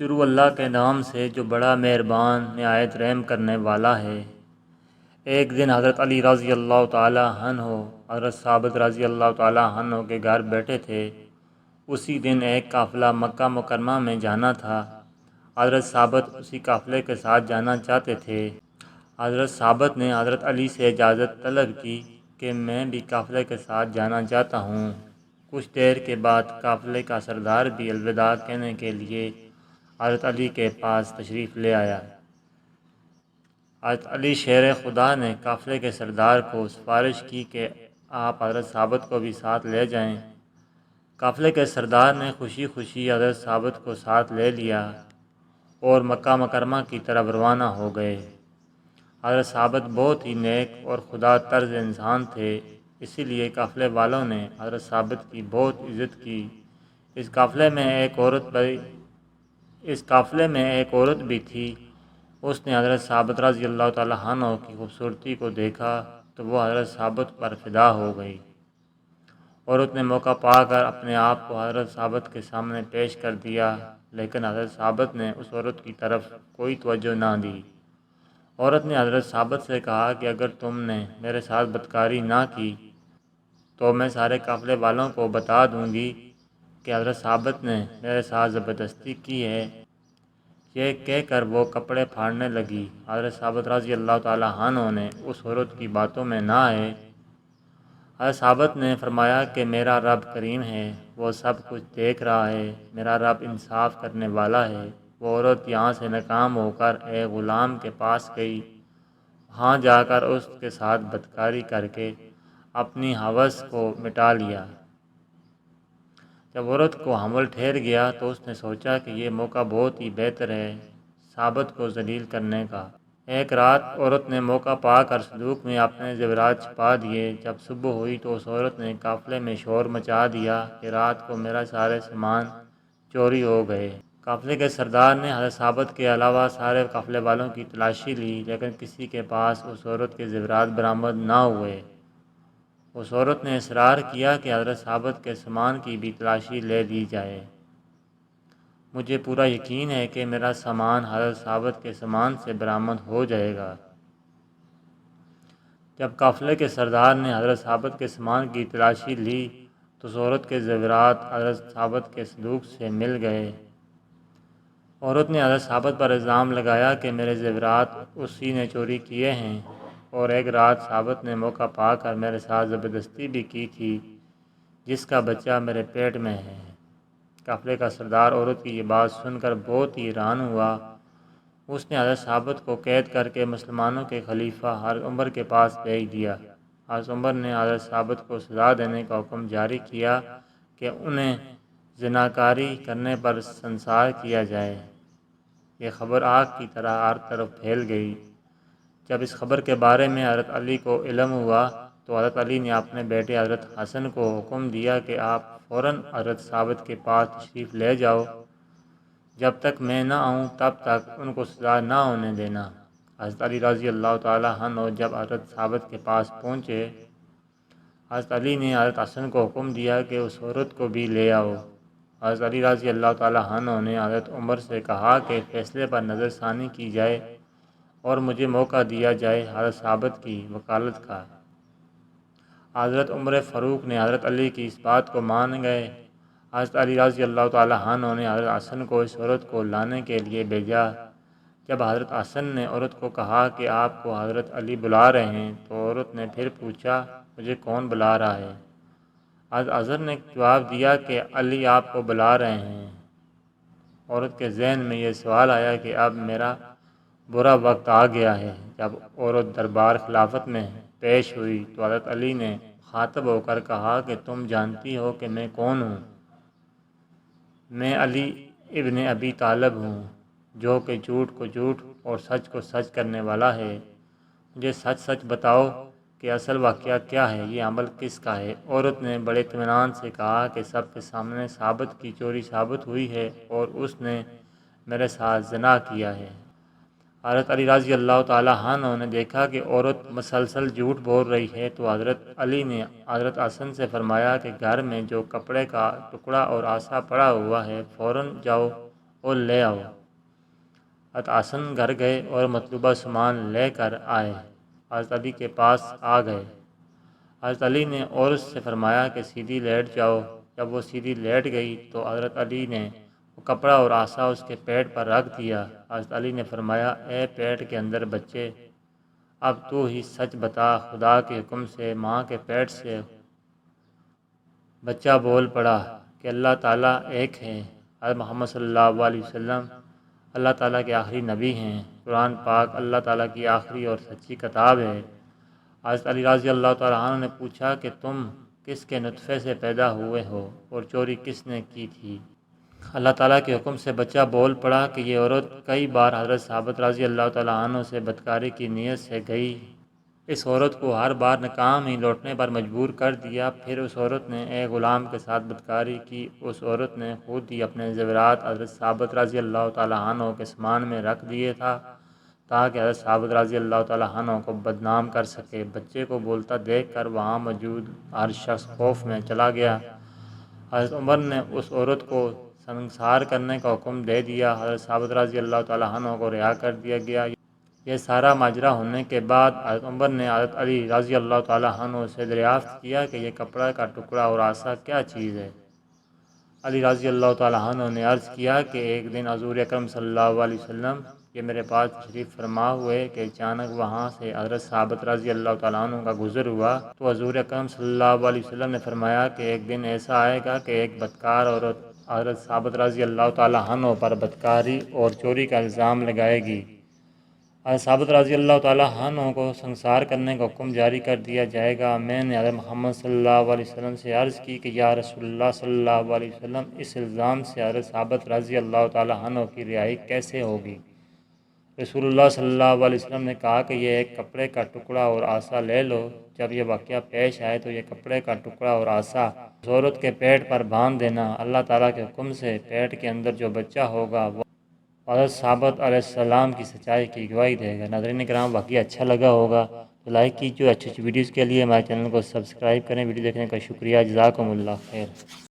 شروع اللہ کے نام سے جو بڑا مہربان نہایت رحم کرنے والا ہے۔ ایک دن حضرت علی رضی اللہ تعالیٰ عنہ حضرت ثابت رضی اللہ تعالیٰ عنہ کے گھر بیٹھے تھے۔ اسی دن ایک قافلہ مکہ مکرمہ میں جانا تھا۔ حضرت ثابت اسی قافلے کے ساتھ جانا چاہتے تھے۔ حضرت ثابت نے حضرت علی سے اجازت طلب کی کہ میں بھی قافلے کے ساتھ جانا چاہتا ہوں۔ کچھ دیر کے بعد قافلے کا سردار بھی الوداع کہنے کے لیے حضرت علی کے پاس تشریف لے آیا۔ حضرت علی شیر خدا نے قافلے کے سردار کو سفارش کی کہ آپ حضرت ثابت کو بھی ساتھ لے جائیں۔ قافلے کے سردار نے خوشی خوشی حضرت ثابت کو ساتھ لے لیا اور مکہ مکرمہ کی طرف روانہ ہو گئے۔ حضرت ثابت بہت ہی نیک اور خدا طرز انسان تھے، اسی لیے قافلے والوں نے حضرت ثابت کی بہت عزت کی۔ اس قافلے میں ایک عورت بھی تھی۔ اس نے حضرت ثابت رضی اللہ تعالیٰ عنہ کی خوبصورتی کو دیکھا تو وہ حضرت ثابت پر فدا ہو گئی۔ عورت نے موقع پا کر اپنے آپ کو حضرت ثابت کے سامنے پیش کر دیا، لیکن حضرت ثابت نے اس عورت کی طرف کوئی توجہ نہ دی۔ عورت نے حضرت ثابت سے کہا کہ اگر تم نے میرے ساتھ بدکاری نہ کی تو میں سارے قافلے والوں کو بتا دوں گی کہ حضرت ثابت نے میرے ساتھ زبردستی کی ہے۔ یہ کہہ کر وہ کپڑے پھاڑنے لگی۔ حضرت ثابت رضی اللہ تعالیٰ عنہ نے اس عورت کی باتوں میں نہ آئے۔ حضرت ثابت نے فرمایا کہ میرا رب کریم ہے، وہ سب کچھ دیکھ رہا ہے، میرا رب انصاف کرنے والا ہے۔ وہ عورت یہاں سے ناکام ہو کر ایک غلام کے پاس گئی، وہاں جا کر اس کے ساتھ بدکاری کر کے اپنی ہوس کو مٹا لیا۔ جب عورت کو حمل ٹھہر گیا تو اس نے سوچا کہ یہ موقع بہت ہی بہتر ہے ثابت کو ذلیل کرنے کا۔ ایک رات عورت نے موقع پا کر صندوق میں اپنے زیورات چھپا دیے۔ جب صبح ہوئی تو اس عورت نے قافلے میں شور مچا دیا کہ رات کو میرا سارے سامان چوری ہو گئے۔ قافلے کے سردار نے حضرت ثابت کے علاوہ سارے قافلے والوں کی تلاشی لی، لیکن کسی کے پاس اس عورت کے زیورات برآمد نہ ہوئے۔ اس عورت نے اصرار کیا کہ حضرت ثابت کے سامان کی بھی تلاشی لے لی جائے۔ مجھے پورا یقین ہے کہ میرا سامان حضرت ثابت کے سامان سے برآمد ہو جائے گا۔ جب قافلے کے سردار نے حضرت ثابت کے سامان کی تلاشی لی تو اس عورت کے زیورات حضرت ثابت کے صندوق سے مل گئے۔ عورت نے حضرت ثابت پر الزام لگایا کہ میرے زیورات اسی نے چوری کیے ہیں، اور ایک رات ثابت نے موقع پا کر میرے ساتھ زبردستی بھی کی تھی، جس کا بچہ میرے پیٹ میں ہے۔ قافلے کا سردار عورت کی یہ بات سن کر بہت ہی حیران ہوا۔ اس نے حضرت ثابت کو قید کر کے مسلمانوں کے خلیفہ حضرت عمر کے پاس بھیج دیا۔ حضرت عمر نے حضرت ثابت کو سزا دینے کا حکم جاری کیا کہ انہیں زناکاری کرنے پر سنسار کیا جائے۔ یہ خبر آگ کی طرح ہر طرف پھیل گئی۔ جب اس خبر کے بارے میں حضرت علی کو علم ہوا تو حضرت علی نے اپنے بیٹے حضرت حسن کو حکم دیا کہ آپ فوراً حضرت ثابت کے پاس تشریف لے جاؤ، جب تک میں نہ آؤں تب تک ان کو سزا نہ ہونے دینا۔ حضرت علی رضی اللہ تعالیٰ عنہ جب حضرت ثابت کے پاس پہنچے، حضرت علی نے حضرت حسن کو حکم دیا کہ اس عورت کو بھی لے آؤ۔ حضرت علی رضی اللہ تعالیٰ عنہ نے حضرت عمر سے کہا کہ فیصلے پر نظر ثانی کی جائے اور مجھے موقع دیا جائے حضرت ثابت کی وکالت کا۔ حضرت عمر فاروق نے حضرت علی کی اس بات کو مان گئے۔ حضرت علی رضی اللہ تعالیٰ عنہ نے حضرت حسن کو اس عورت کو لانے کے لیے بھیجا۔ جب حضرت حسن نے عورت کو کہا کہ آپ کو حضرت علی بلا رہے ہیں تو عورت نے پھر پوچھا مجھے کون بلا رہا ہے؟ حضرت حسن نے جواب دیا کہ علی آپ کو بلا رہے ہیں۔ عورت کے ذہن میں یہ سوال آیا کہ اب میرا برا وقت آ گیا ہے۔ جب عورت دربار خلافت میں پیش ہوئی تو حضرت علی نے مخاطب ہو کر کہا کہ تم جانتی ہو کہ میں کون ہوں؟ میں علی ابن ابی طالب ہوں، جو کہ جھوٹ کو جھوٹ اور سچ کو سچ کرنے والا ہے۔ مجھے سچ سچ بتاؤ کہ اصل واقعہ کیا ہے، یہ عمل کس کا ہے؟ عورت نے بڑے اطمینان سے کہا کہ سب کے سامنے ثابت کی چوری ثابت ہوئی ہے اور اس نے میرے ساتھ زنا کیا ہے۔ حضرت علی رضی اللہ تعالیٰ عنہ نے دیکھا کہ عورت مسلسل جھوٹ بول رہی ہے تو حضرت علی نے حضرت حسن سے فرمایا کہ گھر میں جو کپڑے کا ٹکڑا اور عصا پڑا ہوا ہے فوراً جاؤ اور لے آؤ۔ حضرت حسن گھر گئے اور مطلوبہ سامان لے کر آئے، حضرت علی کے پاس آ گئے۔ حضرت علی نے عورت سے فرمایا کہ سیدھی لیٹ جاؤ۔ جب وہ سیدھی لیٹ گئی تو حضرت علی نے وہ کپڑا اور عصا اس کے پیٹ پر رکھ دیا۔ حضرت علی نے فرمایا، اے پیٹ کے اندر بچے، اب تو ہی سچ بتا، خدا کے حکم سے ماں کے پیٹ سے بچہ بول پڑا کہ اللہ تعالیٰ ایک ہے۔ حضرت محمد صلی اللہ علیہ وسلم اللہ تعالیٰ کے آخری نبی ہیں۔ قرآن پاک اللہ تعالیٰ کی آخری اور سچی کتاب ہے۔ حضرت علی رضی اللہ تعالیٰ عنہ نے پوچھا کہ تم کس کے نطفے سے پیدا ہوئے ہو اور چوری کس نے کی تھی؟ اللہ تعالیٰ کے حکم سے بچہ بول پڑا کہ یہ عورت کئی بار حضرت ثابت رضی اللہ تعالیٰ عنہ سے بدکاری کی نیت سے گئی۔ اس عورت کو ہر بار ناکام ہی لوٹنے پر مجبور کر دیا۔ پھر اس عورت نے ایک غلام کے ساتھ بدکاری کی۔ اس عورت نے خود ہی اپنے زیورات حضرت ثابت رضی اللہ تعالیٰ عنہ کے سامان میں رکھ دیے تھا تاکہ حضرت ثابت رضی اللہ تعالیٰ عنہ کو بدنام کر سکے۔ بچے کو بولتا دیکھ کر وہاں موجود ہر شخص خوف میں چلا گیا۔ حضرت عمر نے اس عورت کو سنسار کرنے کا حکم دے دیا۔ حضرت ثابت رضی اللہ تعالیٰ عنہ کو رہا کر دیا گیا۔ یہ سارا ماجرا ہونے کے بعد حضرت عمر نے حضرت علی رضی اللہ تعالیٰ عنہ سے دریافت کیا کہ یہ کپڑا کا ٹکڑا اور عصا کیا چیز ہے؟ علی رضی اللہ تعالیٰ عنہ نے عرض کیا کہ ایک دن حضور اکرم صلی اللہ علیہ وسلم یہ میرے پاس تشریف فرما ہوئے کہ اچانک وہاں سے حضرت ثابت رضی اللہ تعالیٰ عنہ کا گزر ہوا تو حضور اکرم صلی اللہ علیہ وسلم نے فرمایا کہ ایک دن ایسا آئے گا کہ ایک بدکار عورت حضرت ثابت رضی اللہ تعالیٰ عنہ پر بدکاری اور چوری کا الزام لگائے گی۔ حضرت ثابت رضی اللہ تعالیٰ عنہ کو سنسار کرنے کا حکم جاری کر دیا جائے گا۔ میں نے حضرت محمد صلی اللہ علیہ وسلم سے عرض کی کہ یا رسول اللہ صلی اللہ علیہ وسلم، اس الزام سے حضرت ثابت رضی اللہ تعالیٰ عنہ کی رہائی کیسے ہوگی؟ رسول اللہ صلی اللہ علیہ وسلم نے کہا کہ یہ ایک کپڑے کا ٹکڑا اور عصا لے لو۔ جب یہ واقعہ پیش آئے تو یہ کپڑے کا ٹکڑا اور عصا اس عورت کے پیٹ پر باندھ دینا۔ اللہ تعالیٰ کے حکم سے پیٹ کے اندر جو بچہ ہوگا وہ حضرت ثابت علیہ السلام کی سچائی کی گواہی دے گا۔ ناظرین کرام، واقعہ اچھا لگا ہوگا تو لائک کیجیے، اچھی ویڈیوز کے لیے ہمارے چینل کو سبسکرائب کریں۔ ویڈیو دیکھنے کا شکریہ، جزاکم اللہ خیر۔